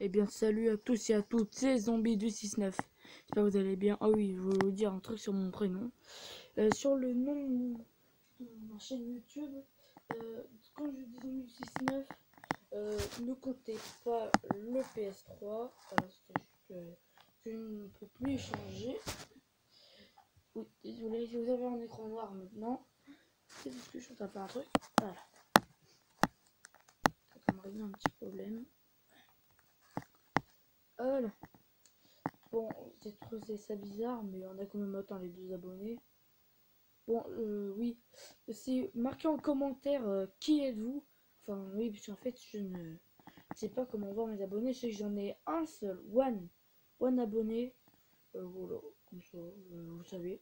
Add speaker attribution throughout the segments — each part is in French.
Speaker 1: Eh bien, salut à tous et à toutes, c'est Zombie du 6-9. J'espère que vous allez bien. Ah oui, je voulais vous dire un truc sur mon prénom. Sur le nom de ma chaîne YouTube, quand je dis Zombie du 6-9, ne comptez pas le PS3. Voilà, c'était juste que je ne peux plus y changer. Oui, désolé, si vous avez un écran noir maintenant, c'est parce que je suis en train de faire un truc. Voilà. Ça me régler un petit problème. Voilà. Bon, j'ai trouvé ça bizarre, mais on a quand même atteint les 2 abonnés. Bon, oui. C'est marqué en commentaire qui êtes-vous. Enfin, oui, parce qu'en fait, je ne sais pas comment voir mes abonnés. Je sais que j'en ai un seul, one abonné. Voilà, comme ça, vous savez.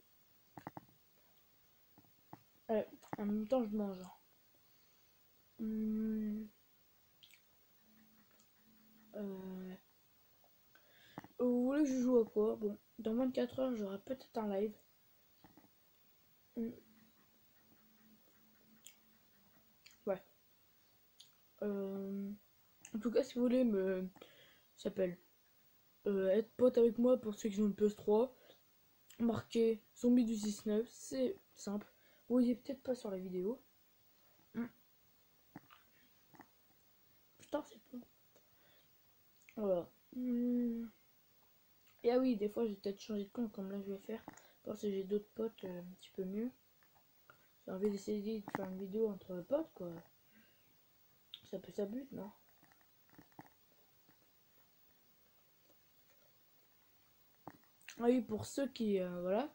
Speaker 1: Allez, en même temps, je mange. Vous voulez que je joue à quoi? Bon, dans 24 heures, j'aurai peut-être un live. Ouais. En tout cas, si vous voulez me... s'appelle... être pote avec moi pour ceux qui ont une PS3. Marqué Zombie du 6-9, c'est simple. Vous voyez peut-être pas sur la vidéo. Putain, c'est bon. Voilà. Et ah oui, des fois j'ai peut-être changé de compte comme là je vais faire. Parce que j'ai d'autres potes un petit peu mieux. J'ai envie d'essayer de faire une vidéo entre potes quoi. Ça peut ça but, non? Ah oui, pour ceux qui voilà.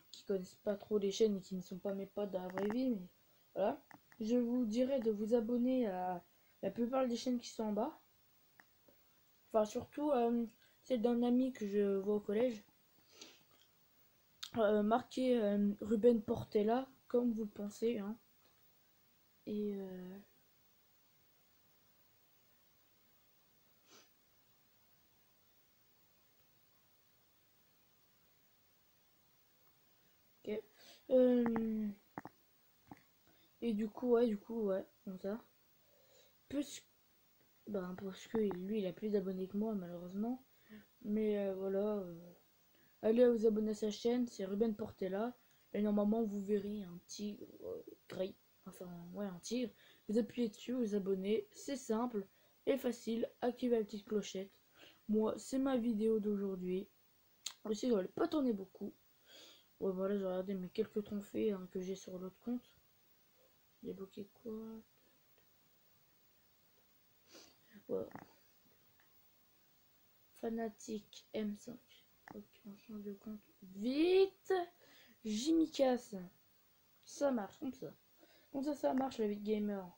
Speaker 1: Qui connaissent pas trop les chaînes et qui ne sont pas mes potes dans la vraie vie, mais voilà. Je vous dirais de vous abonner à la plupart des chaînes qui sont en bas. Enfin, surtout celle d'un ami que je vois au collège. Marqué Ruben Portella, comme vous le pensez. Hein. Et ok. Et du coup, ouais, comme ça. Plus, ben, parce que lui, il a plus d'abonnés que moi, malheureusement. Mais voilà. Allez vous abonner à sa chaîne, c'est Ruben Portella. Et normalement, vous verrez un tigre gris. Enfin, ouais, un tigre. Vous appuyez dessus, vous abonnez. C'est simple et facile. Activez la petite clochette. Moi, c'est ma vidéo d'aujourd'hui. Aussi, je ne pas tourner beaucoup. Ouais, voilà, j'ai regardé mes quelques trophées hein, que j'ai sur l'autre compte. J'ai bloqué quoi? Voilà. Fanatic M5. Ok, on change de compte. Vite! Jimmy Cass. Ça marche comme ça. Comme ça marche la vie de gamer.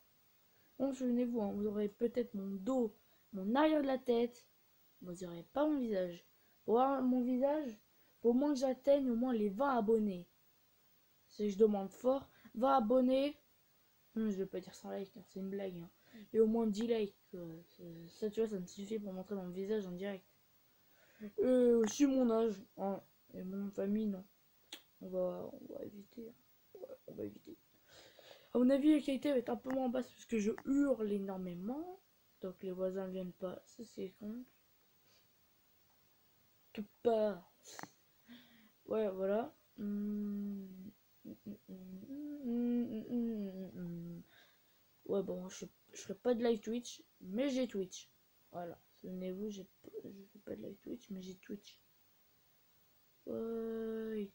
Speaker 1: Bon, souvenez-vous, hein, vous aurez peut-être mon dos, mon arrière de la tête. Vous n'aurez pas mon visage. Pour voir mon visage, faut au moins que j'atteigne au moins les 20 abonnés. Si je demande fort, 20 abonnés. Je vais pas dire 100 likes, hein, c'est une blague. Hein. Et au moins 10 likes. Ça, tu vois, ça me suffit pour montrer mon visage en direct. Aussi mon âge. Hein, et mon famille, non. On va éviter. Hein. Ouais, on va éviter. À mon avis, la qualité va être un peu moins basse parce que je hurle énormément. Donc les voisins ne viennent pas. Ça, c'est con. Tout pas. Ouais, voilà. Ouais, bon, je ferai pas de live Twitch, mais j'ai Twitch. Voilà. Souvenez-vous, je fais pas de live Twitch, mais j'ai Twitch. Wait.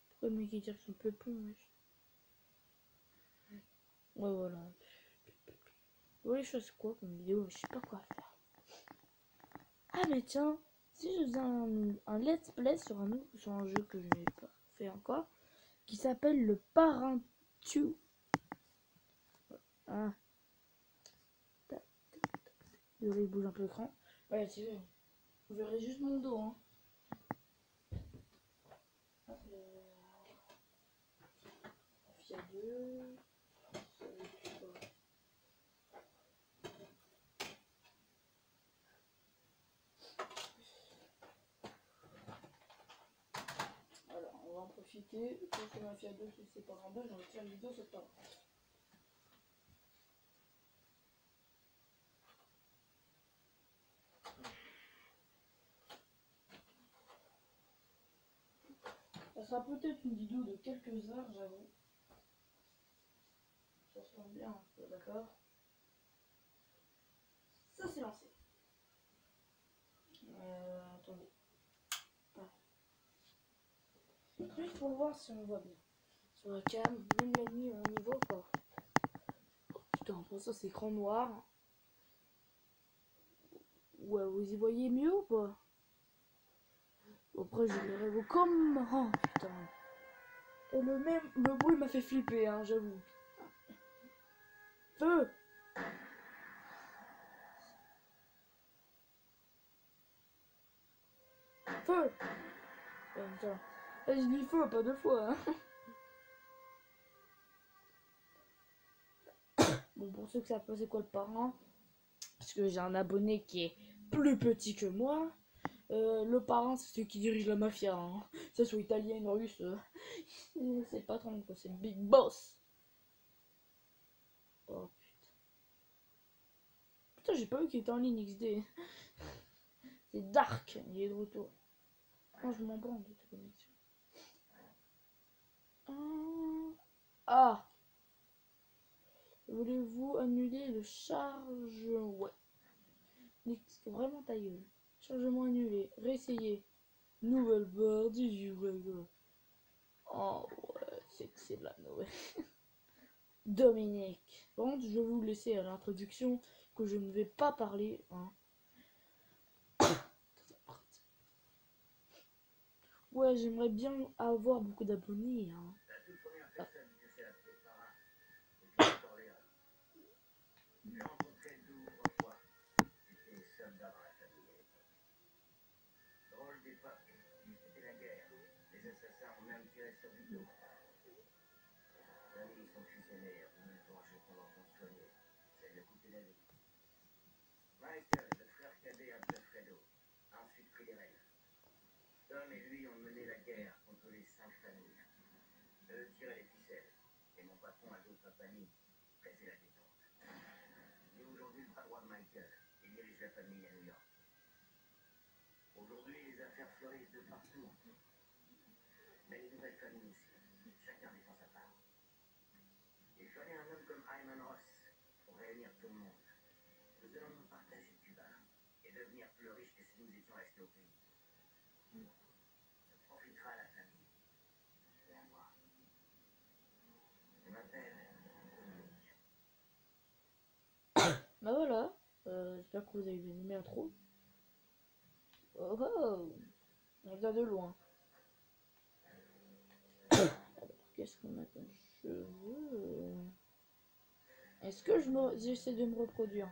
Speaker 1: Pourquoi le mec il dit que c'est un peu pont, wesh. Ouais, voilà. Ouais, je fais quoi comme vidéo? Je sais pas quoi faire. Ah, mais tiens, si je faisais un let's play sur un jeu que je n'ai pas fait encore, qui s'appelle le Parrain 2. Ah. Désolé, il bouge un peu l'écran. Ouais, c'est vrai. Vous verrez juste mon dos, hein. Mafia 2. Alors, on va en profiter. Quand c'est Mafia 2, c'est pas en 2, j'en vais faire une vidéo sur Parrain. sera peut-être une vidéo de quelques heures, j'avoue. Ça se lance bien, d'accord? Ça s'est lancé. Attendez. Ah. Juste pour voir si on voit bien. Sur la cam, même la nuit, on y voit pas. Oh, putain, pour ça, c'est écran noir. Ouais, vous y voyez mieux ou pas? Après, je verrai vos comme. Oh, putain. Et le bruit m'a fait flipper, hein, j'avoue. Feu! Feu! Putain. Ah, j'ai dit feu, pas deux fois, hein. Bon, pour ceux que ça c'est quoi le parent? Parce que j'ai un abonné qui est plus petit que moi. Le parrain, c'est celui qui dirige la mafia. Hein. Ça soit italien, russe. C'est le patron, quoi. C'est le big boss. Oh putain. Putain, j'ai pas vu qu'il était en ligne XD. C'est Dark, il est de retour. Oh, je m'en branle de ta connexion. Ah! Voulez-vous annuler le charge? Ouais. Nique vraiment ta gueule. Chargement annulé. Réessayer. Nouvelle barre du oh ouais, c'est de la nouvelle. Dominique. Par contre, je vais vous laisser à l'introduction que je ne vais pas parler. Hein. Ouais, j'aimerais bien avoir beaucoup d'abonnés. Hein. Ah.
Speaker 2: Michael, le frère cadet à Alfredo, a ensuite pris les rênes. Tom et lui ont mené la guerre contre les 5 familles. Eux tiraient les ficelles, et mon patron a d'autres familles pressé la détente. Il est aujourd'hui le bras droit de Michael, et dirige la famille à New York. Aujourd'hui, les affaires fleurissent de partout. Mais les nouvelles familles aussi, chacun défend sa part. Il fallait un homme comme Hyman Ross pour réunir tout le monde. Nous allons nous partager Cuba et devenir plus riches que si nous étions restés au pays. Ça profitera à la famille et à moi. Je m'appelle Dominique.
Speaker 1: Bah voilà. J'espère que vous avez aimé l'intro. Oh oh. On vient de loin. Alors, qu'est-ce qu'on a comme cheveux? Est-ce que j'essaie de me reproduire?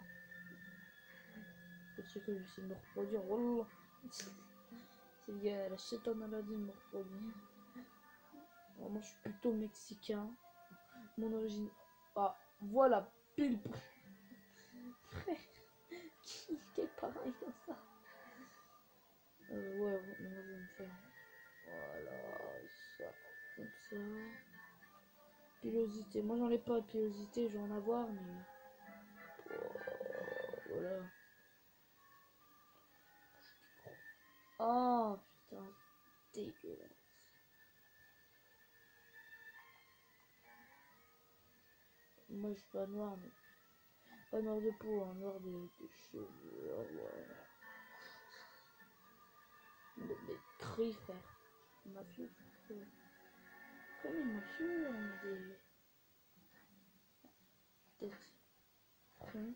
Speaker 1: Peut-être que j'essaie de me reproduire. Wallah. C'est le gars, la chétan maladie de me reproduire. Alors, moi, je suis plutôt mexicain. Mon origine. Ah, voilà, pile. Qui est pareil comme ça? Ouais, moi, je vais me faire. Voilà, ça. Comme ça. Pilosité. Moi, j'en ai pas de pilosité, je vais en avoir, mais. Oh, voilà. Oh, putain, dégueulasse. Moi, je suis pas noir, mais. Pas noir de peau, hein, noir de cheveux. Oh, voilà. Des cris, frère. Mafieux, frère. Comme les mafieux, on a des. Têtes. Front.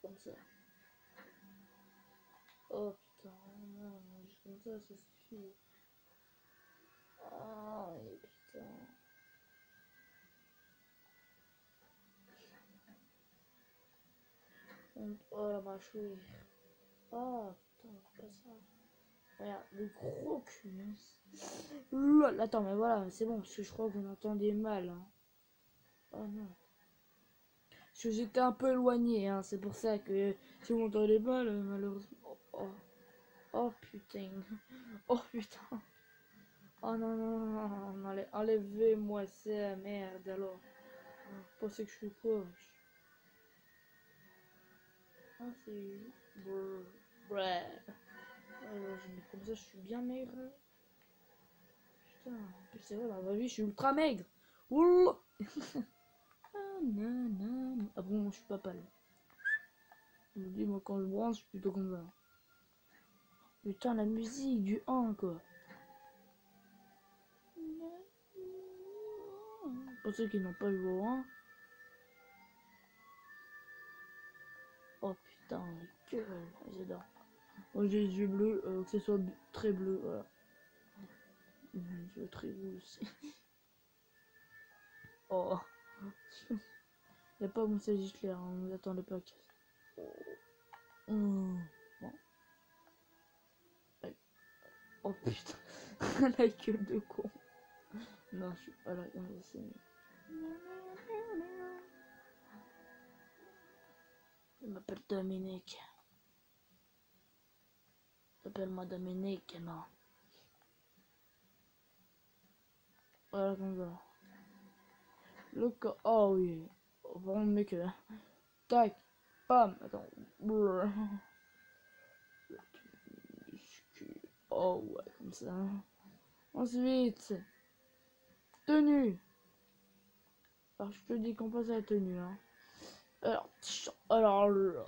Speaker 1: Comme ça. Oh putain, non, juste comme ça suffit. Ah, et putain. Oh la mâchoire. Ah putain, pas ça. Regarde, le gros cul. Lol, attends, mais voilà, c'est bon, parce que je crois que vous entendez mal. Hein. Oh non. Parce que j'étais un peu éloigné, hein, c'est pour ça que si vous m'entendez mal, malheureusement. Oh, oh, oh putain. Oh putain. Oh non, non, non, non, non, enlevez-moi ça, merde alors. Vous pensez que je suis quoi? Ah, c'est. Brrr. Alors, je mets comme ça, je suis bien maigre. Putain, en plus, c'est vrai, dans la vraie vie, je suis ultra maigre. Oula. Ah bon, je suis pas pâle. Je vous dis, moi, quand je branche, je suis plutôt comme ça. Putain, la musique du 1, quoi. Pour ceux qui n'ont pas joué au 1. Oh putain, la gueule, j'adore. Moi j'ai les yeux bleus, que ce soit très bleu, voilà. Les yeux très bleus aussi. Oh, y'a pas mon sage Hitler, hein, on attendait pas que. Bon. Oh putain, la gueule de con. Non, je suis pas là, c'est. Je m'appelle Dominique. Appelle-moi Dominique, non. Voilà comme ça. Le cas. Oh oui. Vraiment, mec. Tac. Bam. Attends. Brrr. Oh ouais, comme ça. Ensuite. Tenue. Alors, je te décompose la tenue. Hein. Alors là.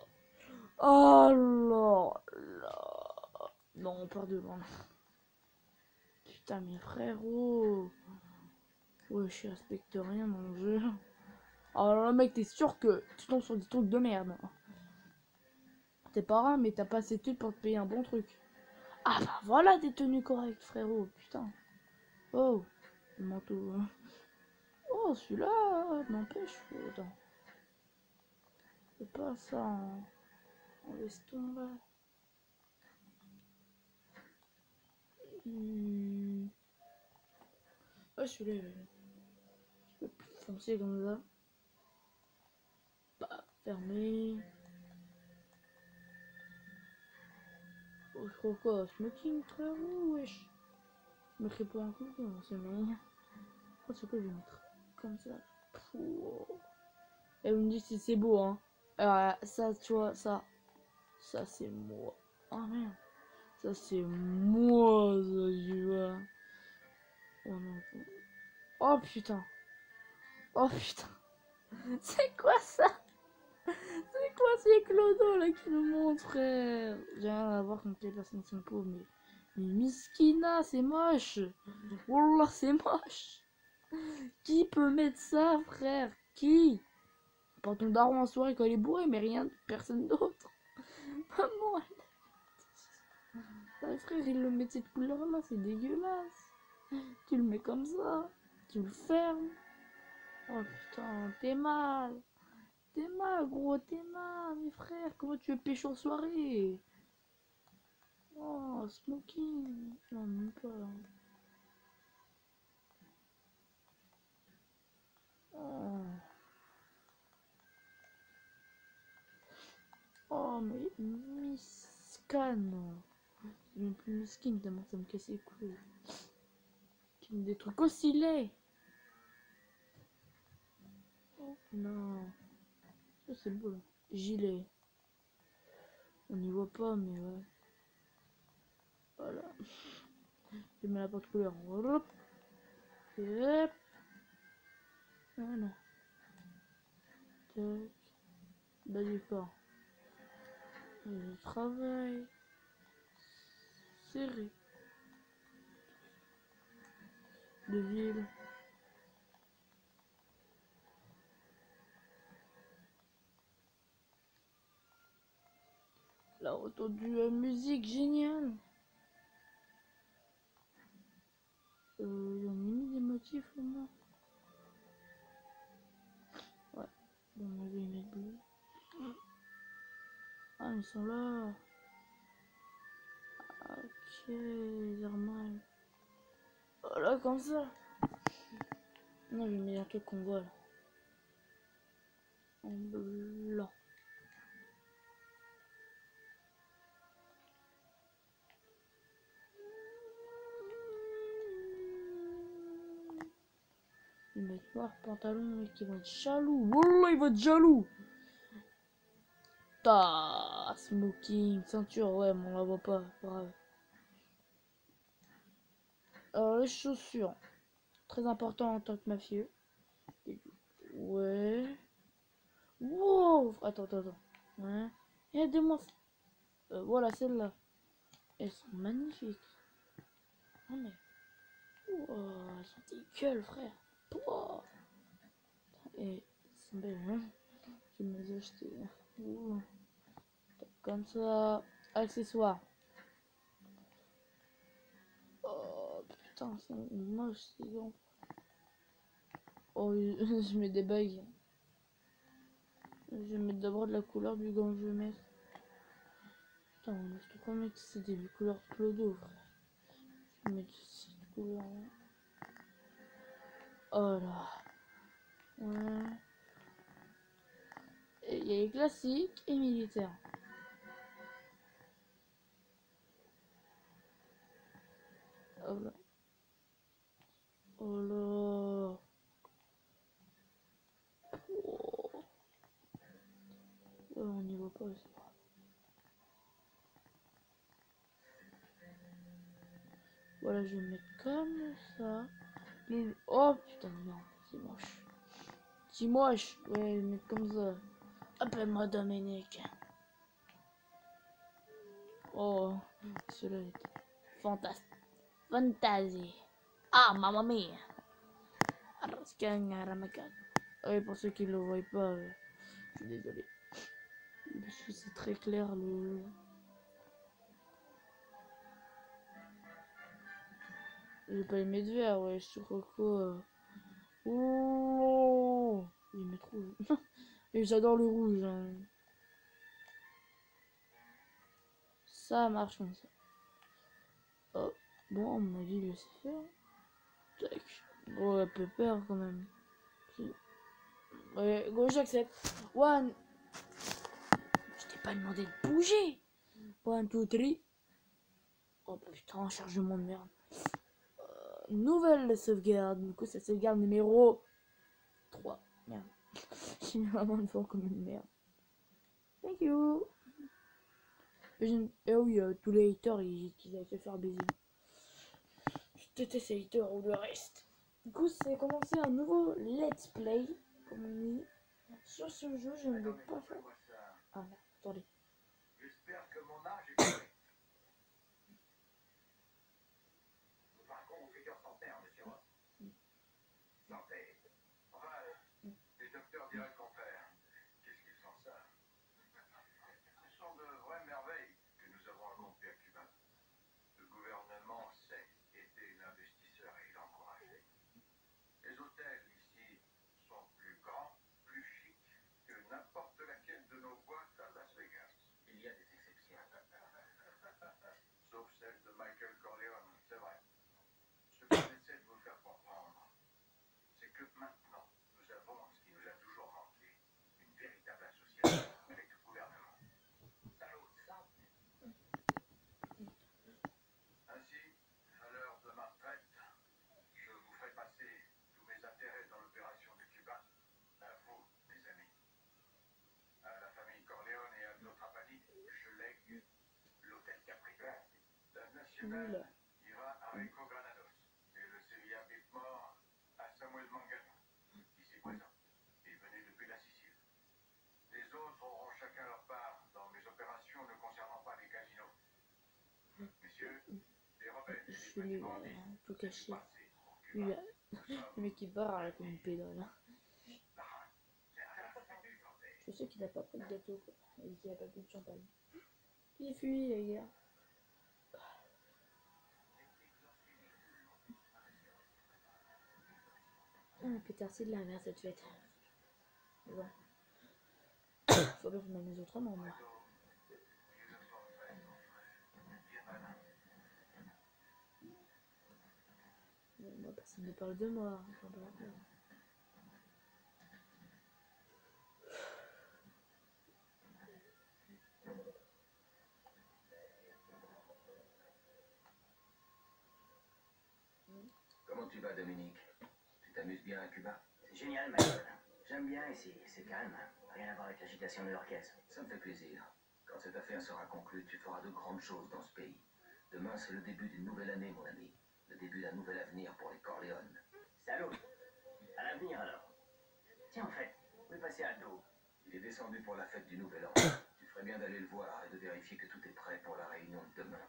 Speaker 1: Alors là. Non, on part de loin. Putain, mes frérots. Ouais, je respecte rien dans le jeu. Alors là, mec, t'es sûr que tu tombes sur des trucs de merde. T'es pas rare, mais t'as pas assez de thunes pour te payer un bon truc. Ah bah voilà des tenues correctes, frérot. Putain. Oh, le manteau. Oh, celui-là, n'empêche. Attends. C'est pas ça en veston là. Ah, celui-là, il est un peu plus foncé comme ça. Bah, fermé. Oh, je crois quoi, smoking, frérot, wesh. Je mettrai pas un coup, c'est non. Oh, c'est quoi, je vais mettre comme ça. Pouh. Elle me dit si c'est beau, hein. Ça, tu vois, ça c'est moi. Oh merde. Ça c'est moi, ça, tu vois. Oh non. Oh putain. Oh putain. C'est quoi ça? C'est quoi ces clodos là qui nous montrent, frère? J'ai rien à voir contre les personnes qui sont pauvres, mais Miskina, c'est moche. Wallah, c'est moche. Qui peut mettre ça, frère? Qui? Pas ton daron en soirée quand il est bourré, mais rien, personne d'autre. Maman, frère, il le met de cette couleur là, c'est dégueulasse. Tu le mets comme ça, tu le fermes. Oh putain, t'es mal. T'es mal, gros, t'es mal, mes frères. Comment tu veux pêcher en soirée? Oh, smoking. Non, même pas. Oh, oh mais Miscan. C'est même plus Miskin, tellement ça me casse les couilles. Tu me des trucs aussi laids. Oh, non. Ça, c'est beau, là. Gilet. On n'y voit pas, mais ouais. Voilà. Je mets la porte couleur. Hop. Et hop. Voilà. Tac. Bas du corps. Je travaille. Serré. De ville. Là, entendu la musique géniale. J'en ai mis des motifs au moins. Ouais. Bon, on va y mettre bleu. Ah, ils sont là. Ok, normal. Voilà, comme ça. Non, je vais mettre un truc qu'on voit là. En blanc. Je vais mettre noir pantalon, mec, ils vont être jaloux. Wallah, ils vont être jaloux. Ta smoking, ceinture, ouais, mais on la voit pas. Brave. Alors, les chaussures. Très important en tant que mafieux. Ouais. Wow. Attends. Ouais. Et aide-moi. Voilà, celle-là. Elles sont magnifiques. Oh, mais... Wow, elles sont dégueules, frère. Wow. Et elles sont belles, hein. Je vais me les acheter. Ouh. Comme ça. Accessoires. Oh putain, c'est moche ces gants. Oh, je mets des bagues. Je vais mettre d'abord de la couleur du gant que je vais mettre. Putain, je te promets que c'est des couleurs clodo, frère. Je vais mettre cette couleur là. Oh là. Ouais. Et il y a les classiques et militaires. Oh là. Oh là. Oh. Ouais, on n'y voit pas, c'est pas grave. Voilà, je vais mettre comme ça. Oh putain, non, c'est moche. C'est moche. Ouais, je vais mettre comme ça. Appelle-moi Dominique. Oh, celui-là est fantastique. Fantasy. Ah, mamma mia. Araskangaramakan. Oui, pour ceux qui ne le voient pas, je suis désolé. Parce que c'est très clair le... J'ai pas aimé de vert, ouais, je crois quoi. Oh, il met trop rouge. Et j'adore le rouge. Hein. Ça marche comme ça. Oh, bon, à mon avis, je sais faire. Tac. Oh, un peu peur quand même. Ouais, go, j'accepte. One. Je t'ai pas demandé de bouger. 1, 2, 3. Oh putain, chargement de merde. Nouvelle sauvegarde. Du coup, c'est sauvegarde numéro 3. Merde. J'ai mis vraiment une fois comme une merde. Thank you. Et oui, tous les haters, ils allaient se faire baiser. Je déteste les haters ou le reste. Du coup, c'est commencé un nouveau let's play. Comme on dit. Sur ce jeu, je ne vais pas faire. Ah merde, attendez.
Speaker 2: J'espère que mon âge est correct. Nous marquons au futur centenaire, monsieur Ross. Santé. Enfin, les docteurs diraient le contraire. Qu'est-ce qu'ils sont ça? Ce sont de vraies merveilles que nous avons accomplies à Cuba. Le gouvernement sait aider l'investisseur et l'encourager. Les hôtels ici sont plus grands, plus chics que n'importe laquelle de nos boîtes à Las Vegas. Il y a des exceptions. Sauf celle de Michael Corleone, c'est vrai. Ce que j'essaie de vous faire comprendre, c'est que maintenant, nous avons ce qui nous a toujours manqué, une véritable association avec le gouvernement. Salaud, ça. Ainsi, à l'heure de ma retraite, je vous ferai passer tous mes intérêts dans l'opération de Cuba à vous, mes amis. À la famille Corleone et à d'autres apanites, je lègue l'hôtel Capri. La nationale ira à Rico Granados et le Sevilla Biltmore à Samuel Mangano, ici présent, et venu depuis la Sicile. Les autres auront chacun leur part dans mes opérations ne concernant pas les casinos. Messieurs, les rebelles et les petits bandits,
Speaker 1: Tout caché.
Speaker 2: passez pour
Speaker 1: Lui,
Speaker 2: Cuba.
Speaker 1: le mec qui barre comme une pédale. Je sais qu'il n'a pas pris de gâteau, quoi. Et qu'il n'a pas pris de champagne. Il fuit, les gars. Ah, putain, c'est de la merde cette fête. Bon. Faut bien que je m'amuse autrement, moi. Moi, personne ne parle de moi.
Speaker 2: Comment tu vas, Dominique? Tu t'amuses bien à Cuba? C'est génial, Michael. J'aime bien ici, c'est calme. Rien à voir avec l'agitation new-yorkaise. Ça me fait plaisir. Quand cette affaire sera conclue, tu feras de grandes choses dans ce pays. Demain, c'est le début d'une nouvelle année, mon ami. Le début d'un nouvel avenir pour les Corleone. Salaud. À l'avenir alors. Tiens, en fait, où est passé Aldo? Il est descendu pour la fête du Nouvel An. Tu ferais bien d'aller le voir et de vérifier que tout est prêt pour la réunion de demain.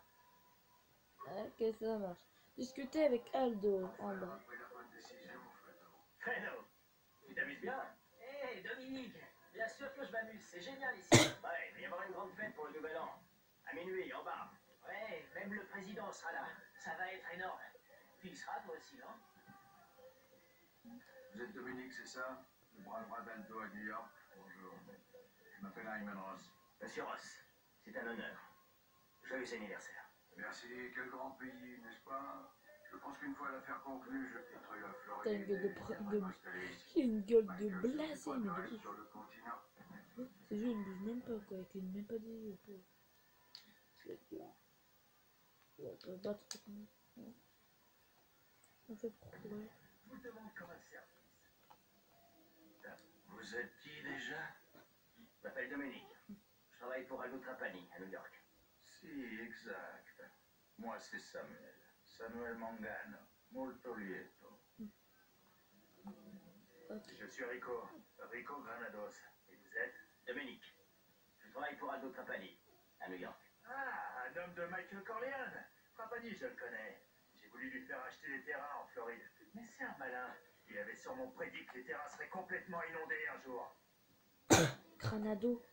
Speaker 1: Ok, ça marche. Discuter avec Aldo en bas.
Speaker 2: Fredo, tu t'amuses bien? Hé, Dominique, bien sûr que je m'amuse, c'est génial ici. Ouais, il va y avoir une grande fête pour le Nouvel An. À minuit, en bas. Ouais, même le président sera là. Ça va être énorme. Tu y seras, toi aussi, non?
Speaker 3: Vous êtes Dominique, c'est ça? Le bras d'Aldo à New York? Bonjour. Je m'appelle Hyman Ross.
Speaker 2: Monsieur Ross, c'est un honneur. Joyeux anniversaire.
Speaker 3: Merci, quel grand pays, n'est-ce pas? Je pense qu'une fois l'affaire conclue, je quitterai la
Speaker 1: T'as une
Speaker 3: Floride.
Speaker 1: gueule de...
Speaker 3: et m'installer ici.
Speaker 1: Il a une gueule de
Speaker 3: Michael
Speaker 1: blasé,
Speaker 3: s'occupera
Speaker 1: mais
Speaker 3: du
Speaker 1: de
Speaker 3: reste
Speaker 1: ouf.
Speaker 3: sur le continent.
Speaker 1: Ces jeux, ils ne bougent même pas, quoi. Ils clignent même pas des yeux, pauvre. C'est dur. On peut battre. On fait pourquoi?
Speaker 2: Je vous demande comme un service. Vous êtes qui déjà? Je m'appelle Dominique. Je travaille pour Aldo Trapani à New York.
Speaker 3: Si, exact. Moi, c'est Samuel. Samuel Mangano. Molto lieto.
Speaker 1: Ok.
Speaker 3: Je suis Rico. Rico Granados.
Speaker 2: Et vous êtes? Dominique. Je travaille pour Aldo Trapani à New York.
Speaker 3: Ah, un homme de Michael Corleone. Trapani, je le connais. J'ai voulu lui faire acheter des terrains en Floride. Mais c'est un malin. Il avait sûrement prédit que les terrains seraient complètement inondés un jour.
Speaker 1: Granado.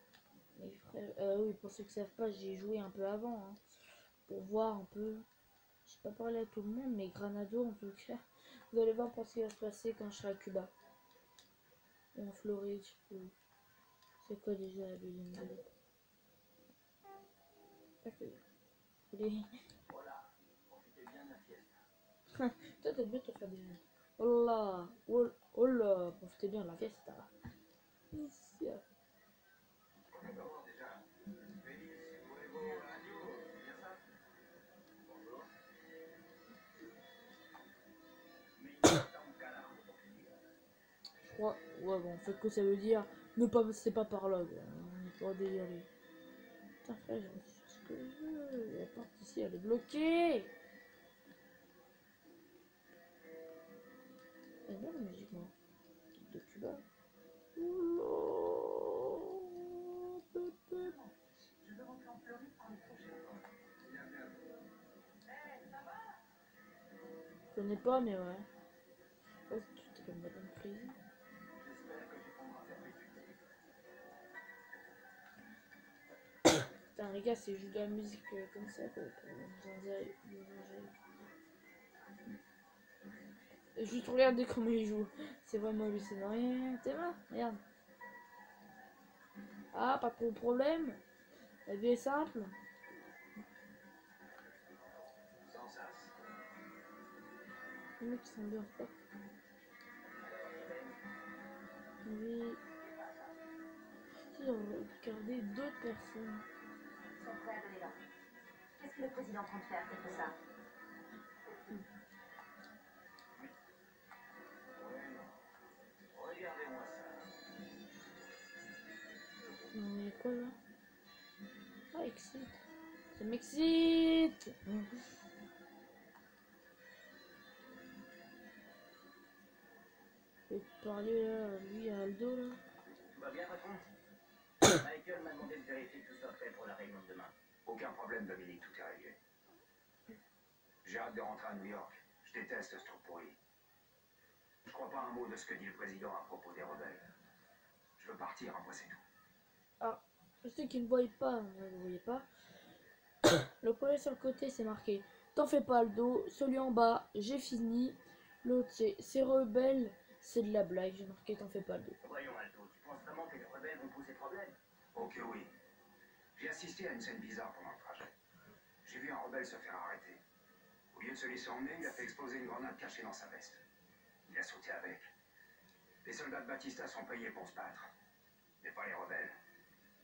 Speaker 1: Mes frères. Oui, pour ceux qui savent pas, j'ai joué un peu avant. Hein, pour voir un peu. J'ai pas parlé à tout le monde, mais Granado en tout cas. Vous allez voir pour ce qui va se passer quand je serai à Cuba. Ou en Floride, je sais plus. C'est quoi déjà la deuxième ville? Les...
Speaker 2: Voilà. Profitez bien de la fiesta.
Speaker 1: Toi, t'aimes bien te faire des... Oh là, oh là, profitez bien de la fiesta. Ici.
Speaker 3: Comment déjà? Feliz nuevo año. C'est bien ça?
Speaker 2: Bonjour. Mais dans le carajo,
Speaker 1: Je crois, ouais, bon, en fait, que ça veut dire ne pas passer pas par là, quoi. On n'est pas déliré. Putain, frère, je suis ce que je veux. La porte ici, elle est bloquée. Elle est bien la musique, moi. De Cuba. Oula. Pépé.
Speaker 2: je veux rentrer en Floride par le prochain.
Speaker 3: Bien, bien.
Speaker 1: Je connais pas, mais ouais. Oh, tu comme Madame Crazy.
Speaker 2: J'espère que tu prendras faire mes fugitifs.
Speaker 1: Putain, les gars, c'est juste de la musique comme ça, quoi. Et juste regardez comment il joue. C'est vraiment hallucinant. T'es là? Regarde. Ah, pas trop de problème. La vie est simple.
Speaker 2: Sans sas.
Speaker 1: Les mecs qui sont bien forts. Oui. Si on regardait d'autres personnes.
Speaker 4: Ils sont prêts à donner l'ordre. Qu'est-ce que le président compte faire contre ça?
Speaker 2: Regardez-moi ça.
Speaker 1: Non, il y a quoi là? Ah, excite. Ça m'excite. Je vais te parler là, lui à Aldo là.
Speaker 2: Tout va bien, patron? Michael m'a demandé de vérifier que tout soit prêt pour la réunion de demain.
Speaker 3: Aucun problème, Dominique, tout est réglé. J'ai hâte de rentrer à New York. Je déteste ce trou pourri. Je crois pas un mot de ce que dit le président à propos des rebelles. Je veux partir, après c'est tout.
Speaker 1: Ah, je sais qu'ils ne voient pas, vous ne le voyez pas. Le premier sur le côté c'est marqué t'en fais pas Aldo, celui en bas j'ai fini, l'autre c'est rebelle, c'est de la blague, j'ai marqué t'en fais pas Aldo.
Speaker 2: Voyons, Aldo, tu penses vraiment que les rebelles vont poser problème?
Speaker 3: Ok, oui. J'ai assisté à une scène bizarre pendant le trajet. J'ai vu un rebelle se faire arrêter. Au lieu de se laisser emmener, il a fait exploser une grenade cachée dans sa veste. Il a sauté avec. Les soldats de Batista sont payés pour se battre. Mais pas les rebelles.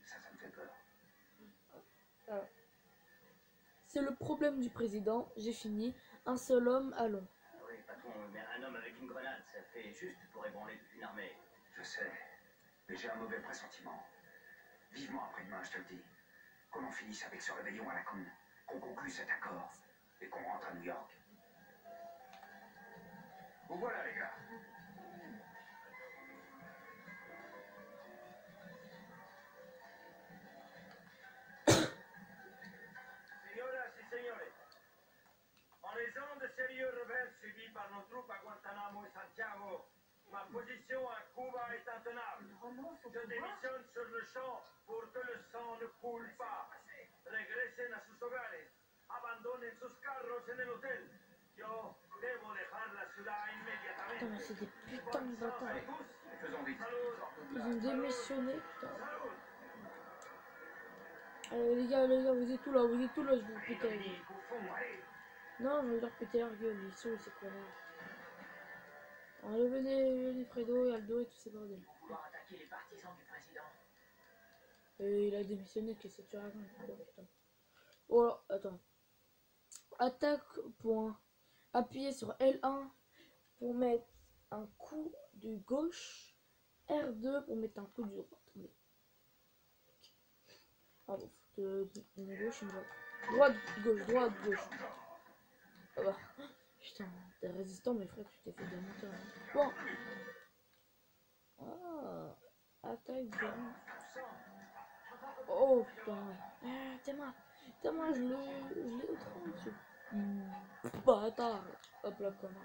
Speaker 3: Ça me fait peur.
Speaker 1: C'est le problème du président, j'ai fini, un seul homme, allons.
Speaker 2: Ah oui, patron, mais un homme avec une grenade, ça fait juste pour ébranler toute une armée.
Speaker 3: Je sais, mais j'ai un mauvais pressentiment. Vivement après-demain, je te le dis. Qu'on en finisse avec ce rébellion à la con, qu'on conclue cet accord et qu'on rentre à New York. Vous voilà, les gars.
Speaker 2: Señoras y señores, en raison de sérieux revers subis par nos troupes à Guantanamo et Santiago, ma position à Cuba est intenable. Je démissionne sur le champ pour que le sang ne coule pas. Regresen a sus hogares. Abandonen sus carros en el hotel. Yo debo dejar la ciudad
Speaker 1: Putain, mais
Speaker 2: inmediatamente.
Speaker 1: c'est des putains de bâtards.
Speaker 3: Faisons vite.
Speaker 1: Ils ont démissionné, putain. Allez, les gars, vous êtes tout là, je vais vous péter la gueule. Non, je vais leur péter la gueule, ils sont ces connards. Allez, venez, Fredo et Aldo et tous ces bordels.
Speaker 2: Pouvoir attaquer les partisans du président.
Speaker 1: Et il a démissionné, qu'est-ce que tu racontes? Oh, putain. Oh là, attends. Attaque, point. Appuyez sur L1 pour mettre un coup de gauche. R2 pour mettre un coup de droite. Attendez. Ah bon, une gauche, une droite. Droite, gauche. Ah bah. Putain, t'es résistant, mais frère, tu t'es fait démonter. Hein. Bon. Ah, attaque bien. Oh putain. Ah, t'es-moi, je l'ai étranglé, ce bâtard. Hop là, connard.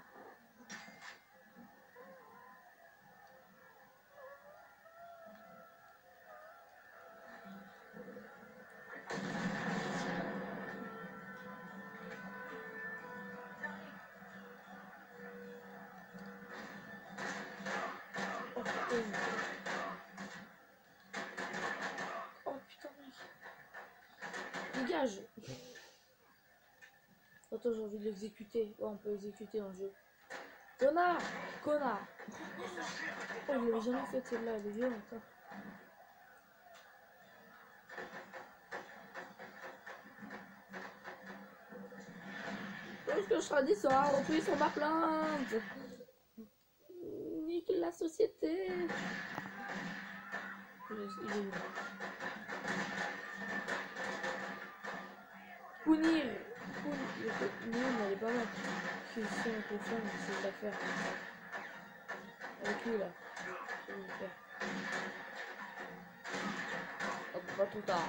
Speaker 1: Oh putain, mec. Dégage. Attends, j'ai envie de l'exécuter. Ouais, on peut l'exécuter dans le jeu. Connard. Oh, je l'avais jamais fait celle-là, elle est violente. Hein. Tout ce que je serai dit sera repris sur ma plainte. Nique la société. Il est où? Punir. Non, elle est pas mal. Je suis sûr que ça, mais c'est l'affaire. Avec lui là. Je vais le faire. Hop, pas trop tard.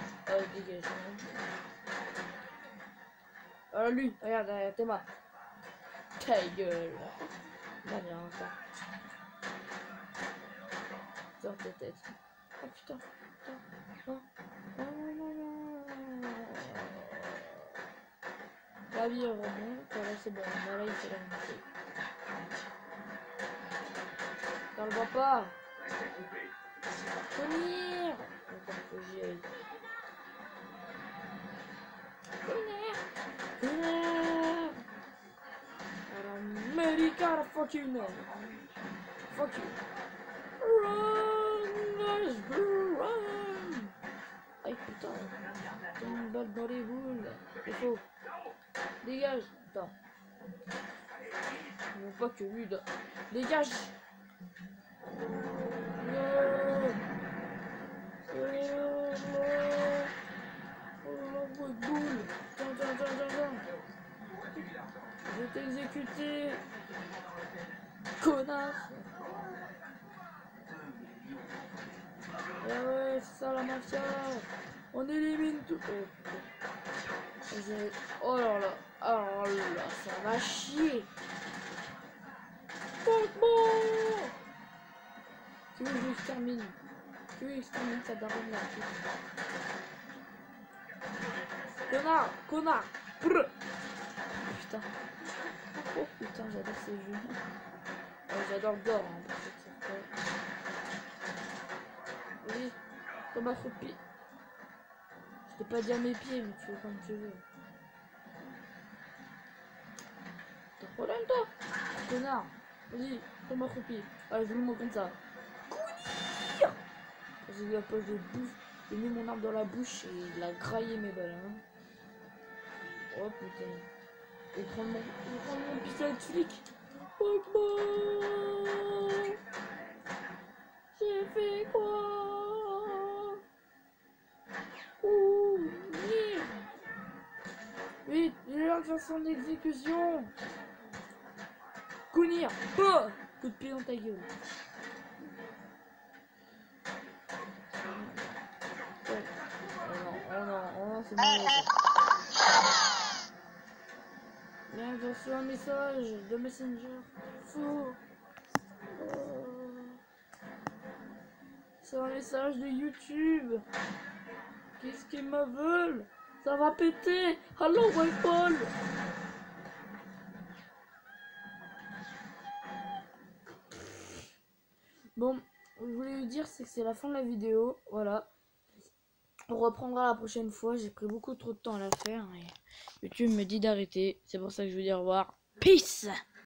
Speaker 1: Dégage. Lui, regarde, t'es mort. Ta gueule. Là, viens, ça. Sors ta tête. Oh putain. Non. La vie remonte. Voilà, c'est bon. Là, il fait la montée. T'en le vois pas. Venir. Attends, faut que j'y aille. Venir. America, fuck you, no. Fuck you. Run, run. Aïe putain, t'as une balle dans les boules. C'est faux. Dégage. Attends. Je veux pas que lui là. Dégage. Boule. Tiens. Je vais t'exécuter. Connasse. Ah ouais, c'est ça la mafia. On élimine tout. Oh là là. Oh là, ça va chier. Bon. Tu veux que je extermine? Tu veux que j'extermine ta daronne là? Connard. Brr. Putain. Oh putain, j'adore ces jeux. J'adore Gore hein, oui, comme un pied. Je t'ai pas dit à mes pieds, mais tu fais comme tu veux. T'as un problème toi? Connard. Vas-y, comme un pied. Allez, je vous le montre comme ça. Courir. J'ai eu la poche de bouffe. J'ai mis mon arme dans la bouche et il a graillé mes balles. Hein. Oh putain. Il prend mon pistolet de flic. Oh bon. J'ai fait quoi? Ouh, vite, il est là de faire son exécution. Kuni. venir. Oh, coup de pied dans ta gueule. Ouais. Oh non, c'est mauvais ça. Bien, j'ai reçu un message de Messenger. Faux. C'est un message de YouTube. Qu'est-ce qu'ils me veulent? Ça va péter. Allô, Wi-Fi. Bon, je voulais vous dire, c'est que c'est la fin de la vidéo. Voilà. On reprendra la prochaine fois. J'ai pris beaucoup trop de temps à la faire. Et YouTube me dit d'arrêter. C'est pour ça que je veux dire au revoir. Peace!